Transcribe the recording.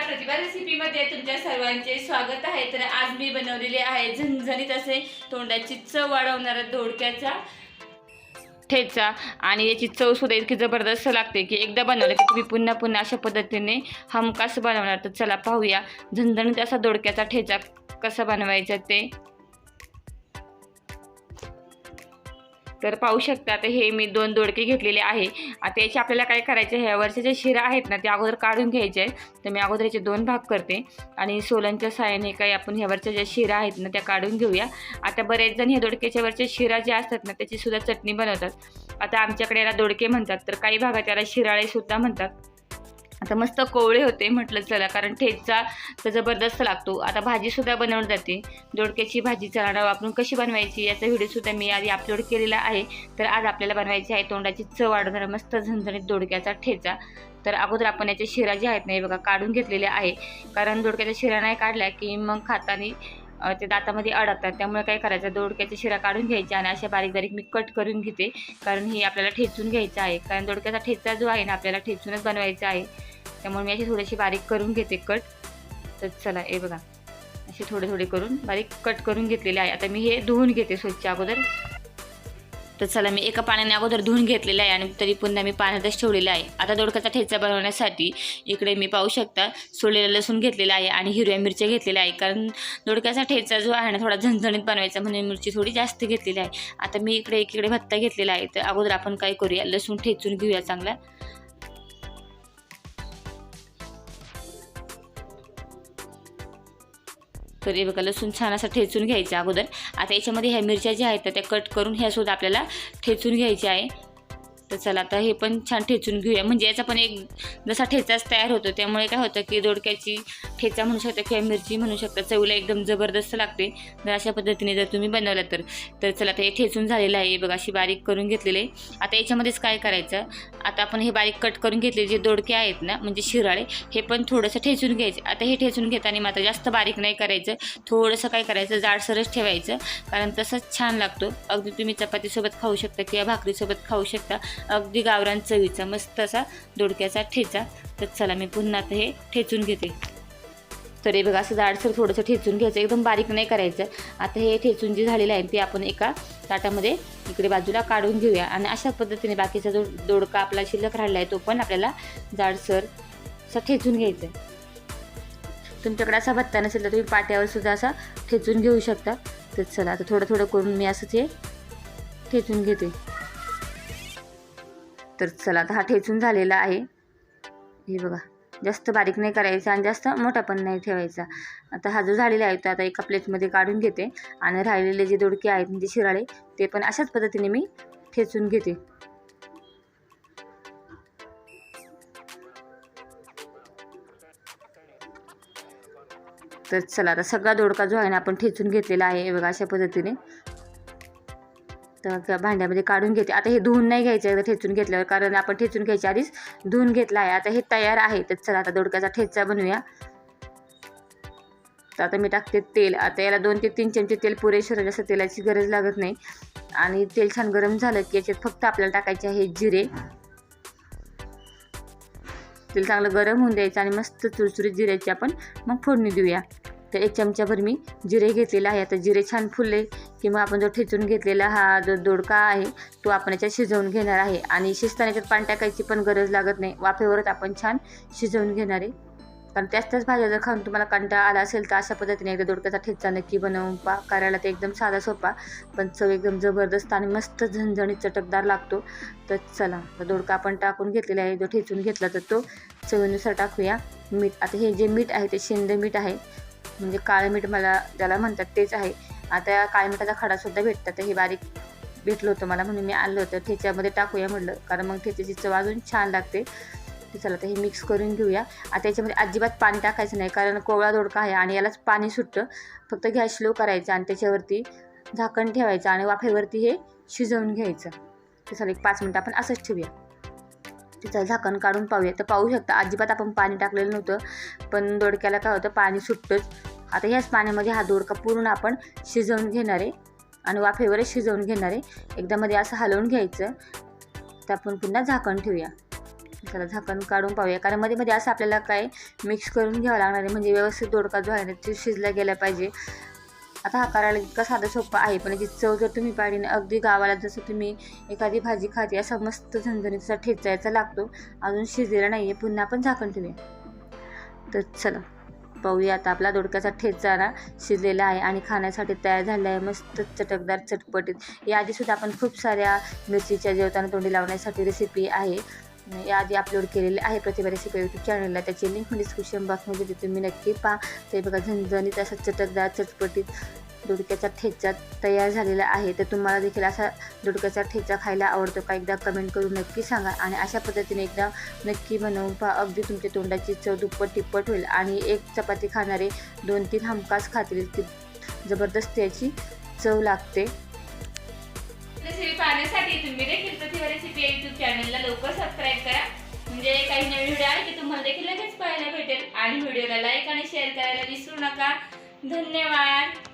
प्रतिभा रेसिपीमध्ये तुमच्या सर्वांचे स्वागत आहे। तर आज मी बनवलेले आहे झणझणीत असे तोंडाची चव वाढवणारा दोडक्याचा ठेचा आणि याची चव सुद्धा इतकी जबरदस्त लागते की एकदा बनवलं की तुम्ही पुन्हा पुन्हा अशा पद्धतीने हमखास बनवणार। तर चला पाहूया झणझणीत असा दोडक्याचा ठेचा कसा बनवायचा ते। तर पाहू शकता आता हे मी 2 दोडके घेतलेले आहे। आता याचे आपल्याला काय करायचे, ह्या वरचे जे शिरा आहेत ना ते अगोदर काढून घ्यायचे आहे। तर मी अगोदर याचे 2 भाग करते आणि सोलांच्या साहाय्याने काही आपण ह्या वरच्या ज्या शिरा आहेत ना त्या काढून घेऊया। आता बरेच जण ह्या दोडक्याच्या वरचे शिरा जे असतात ना त्याची सुद्धा चटणी बनवतात। आता आमच्याकडे याला दोडके म्हणतात, तर काही भागात याला शिराळे सुद्धा म्हणतात। आता मस्त कोवळे होते म्हटलं चला, कारण ठेचा तर जबरदस्त लागतो। आता भाजीसुद्धा बनवली जाते, दोडक्याची भाजी चणाडा वापरून कशी बनवायची याचा व्हिडिओसुद्धा मी आधी अपलोड केलेला आहे। तर आज आपल्याला बनवायची आहे तोंडाची चव वाढवणारा मस्त झणझणीत दोडक्याचा ठेचा। तर अगोदर आपण याचे शिरा जे आहेत ना बघा काढून घेतलेले आहे, कारण दोडक्याचा शिरा नाही काढला की मग खाताना ते दातामध्ये अडकतात। त्यामुळे काय करायचं, दोडक्याचा शिरा काढून घ्यायचा आणि अशा बारीक बारीक मी कट करून घेते, कारण हे आपल्याला ठेचून घ्यायचं आहे। कारण दोडक्याचा ठेचा जो आहे ना आपल्याला ठेचूनच बनवायचा आहे, त्यामुळे मी अशी थोडीशी बारीक करून घेते कट। तर चला हे बघा असे थोडे थोडे करून बारीक कट करून घेतलेले आहे। आता मी हे धुवून घेते स्वच्छ अगोदर। तर चला मी एका पाण्याने अगोदर धुवून घेतलेलं आहे आणि तरी पुन्हा मी पाण्यातच ठेवलेलं आहे। आता दोडक्याचा ठेचा बनवण्यासाठी इकडे मी पाहू शकता सोललेलं लसूण घेतलेलं आहे आणि हिरव्या मिरच्या घेतलेल्या आहे, कारण दोडक्याचा ठेचा जो आहे ना थोडा झणझणीत बनवायचा म्हणून मिरची थोडी जास्त घेतलेली आहे। आता मी इकडे भत्ता घेतलेला आहे। तर अगोदर आपण काय करूया, लसूण ठेचून घेऊया चांगला। तर हे बघा लसूण छान असं ठेचून घ्यायचं अगोदर। आता याच्यामध्ये ह्या मिरच्या ज्या आहेत त्या कट करून ह्या सुद्धा आपल्याला ठेचून घ्यायच्या आहे। तर चला आता हे पण छान ठेचून घेऊया, म्हणजे याचा पण एक जसा ठेचाच तयार होतो। त्यामुळे काय होतं की दोडक्याची ठेचा म्हणू शकता किंवा मिरची म्हणू शकता, चवीला एकदम जबरदस्त लागते जर अशा पद्धतीने जर तुम्ही बनवलं तर चला आता हे ठेचून झालेलं आहे बघा, अशी बारीक करून घेतलेले आहे। आता याच्यामध्येच काय करायचं, आता आपण हे बारीक कट करून घेतलेले जे दोडके आहेत ना म्हणजे शिराळे, हे पण थोडंसं ठेचून घ्यायचे। आता हे ठेचून घेताना मात्र जास्त बारीक नाही करायचं, थोडंसं काय करायचं जाडसरच ठेवायचं, कारण तसंच छान लागतो। अगदी तुम्ही चपातीसोबत खाऊ शकता किंवा भाकरीसोबत खाऊ शकता, अगदी गावरान चवीचा मस्त असा दोडक्याचा ठेचा। तर चला मी पुन्हा आता हे ठेचून घेते। तर हे बघा असं जाडसर थोडंसं ठेचून घ्यायचं, एकदम बारीक नाही करायचं। आता हे ठेचून जे झालेलं आहे ते आपण एका ताटामध्ये इकडे बाजूला काढून घेऊया आणि अशा पद्धतीने बाकीचा जो दोडका आपला शिल्लक राहिला आहे तो पण आपल्याला जाडसर असा ठेचून घ्यायचा आहे। तुमच्याकडे असा भत्ता नसेल तर तुम्ही पाट्यावर सुद्धा असा ठेचून घेऊ शकता। तर चला आता थोडं थोडं करून मी असंच हे ठेचून घेते। तर चला आता हा ठेचून झालेला आहे, हे बघा जास्त बारीक नाही करायचा आणि जास्त मोठा पण नाही ठेवायचा। आता हा जो झालेला आहे तो आता एका प्लेटमध्ये काढून घेते आणि राहिलेले जे दोडके आहेत म्हणजे शिराळे ते पण अशाच पद्धतीने मी ठेचून घेते। तर चला आता सगळा दोडका जो आहे ना आपण ठेचून घेतलेला आहे, हे बघा अशा पद्धतीने तर भांड्यामध्ये काढून घेते। आता हे धुवून नाही घ्यायचं एकदा ठेचून घेतल्यावर, कारण आपण ठेचून घ्यायच्या आधीच धुवून घेतला आहे। आता हे तयार आहे। तर चला आता दोडक्याचा ठेचा बनवूया। तर आता मी टाकते तेल। आता याला 2 ते 3 चमचे तेल पुरेसर, जास्त तेलाची गरज लागत नाही। आणि तेल छान गरम झालं की याच्यात फक्त आपल्याला टाकायचे आहे जिरे। तेल चांगलं गरम होऊन द्यायचं आणि मस्त चुरचुरीत जिऱ्याची आपण मग फोडणी देऊया। तर 1 चमचाभर मी जिरे घेतलेला आहे। आता जिरे छान फुलले की मग आपण जो ठेचून घेतलेला हा जो दोडका आहे तो आपण याच्यात शिजवून घेणार आहे। आणि शिजताना याच्यात पाणी टाकायची पण गरज लागत नाही, वाफेवरच आपण छान शिजवून घेणार आहे। कारण त्याच भाज्या जर खाऊन तुम्हाला कंटाळा आला असेल तर अशा पद्धतीने एकदा दोडक्याचा ठेचा नक्की बनवून पहा। करायला ते एकदम साधा सोपा पण चव एकदम जबरदस्त आणि मस्त झणझणीत चटकदार लागतो। तर चला दोडका आपण टाकून घेतलेला आहे, जो ठेचून घेतला तर तो चवीनुसार टाकूया मीठ। आता हे जे मीठ आहे ते शेंदे मीठ आहे, म्हणजे काळं मीठ मला ज्याला म्हणतात तेच आहे। आता काळ्या मिठाचा खडासुद्धा भेटतात, तर हे बारीक भेटलं होतं मला म्हणून मी आणलं होतं। ठेच्यामध्ये टाकूया म्हटलं, कारण मग ठेच्याची चव अजून छान लागते। तर चला आता हे मिक्स करून घेऊया। आता याच्यामध्ये अजिबात पाणी टाकायचं नाही, कारण कोवळा दोडका आहे आणि यालाच पाणी सुटतं। फक्त गॅस स्लो करायचा आणि त्याच्यावरती झाकण ठेवायचं आणि वाफेवरती हे शिजवून घ्यायचं। तर चला 1-5 मिनटं आपण असंच ठेवूया। तिचं झाकण काढून पाहूया। तर पाहू शकता अजिबात आपण पाणी टाकलेलं नव्हतं, पण दोडक्याला काय होतं पाणी सुटतंच। आता ह्याच पाण्यामध्ये हा दोडका पूर्ण आपण शिजवून घेणार आहे आणि वाफेवरच शिजवून घेणार आहे। एकदा मध्ये असं हलवून घ्यायचं, तर आपण पुन्हा झाकण ठेवूया। चला झाकण काढून पाहूया, कारण मध्ये मध्ये असं आपल्याला काय मिक्स करून घ्यावं लागणार आहे, म्हणजे व्यवस्थित दोडका जो आहे ना ते शिजला गेला पाहिजे. आता हा करायला इतका साधा सोपा आहे, पण याची चव जर तुम्ही पाहिली ना, अगदी गावाला जसं तुम्ही एखादी भाजी खाते असा मस्त झणझणीचा ठेचायचा लागतो. अजून शिजलेला नाही आहे, पुन्हा आपण झाकण ठेवूया. तर चला पाहूया, आता आपला दोडक्याचा ठेचा ना शिजलेला आहे आणि खाण्यासाठी तयार झाला आहे, मस्त चटकदार चटपटीत. याआधीसुद्धा आपण खूप साऱ्या मिरचीच्या जेवताना तोंडी लावण्यासाठी रेसिपी आहे, याआधी अपलोड केलेले आहे प्रतिभा रेसिपी यूट्यूब चॅनलला. त्याची लिंक मी डिस्क्रिप्शन बॉक्समध्ये देते, तुम्ही नक्की पहा. ते बघा झणझणीत असा चटकदार चटपटीत दोडक्याचा ठेचा तयार झालेला आहे. तर तुम्हाला देखील असा दोडक्याचा ठेचा खायला आवडतो का? एकदा कमेंट करून नक्की सांगा आणि अशा पद्धतीने एकदा नक्की बनवून पहा. अगदी तुमच्या तोंडाची चव दुप्पट तिप्पट होईल आणि एक चपाती खाणारे 2-3 हमखास खातील, की जबरदस्त याची चव लागते. रेसिपी पाहण्यासाठी तुम्ही देखील प्रतिभा रेसिपी यूट्यूब चॅनलला लवकर सबस्क्राईब करा, म्हणजे काही नवीन व्हिडिओ आहे की तुम्हाला देखील लगेच पाहायला भेटेल. आणि व्हिडिओला लाईक आणि शेअर करायला विसरू नका. धन्यवाद.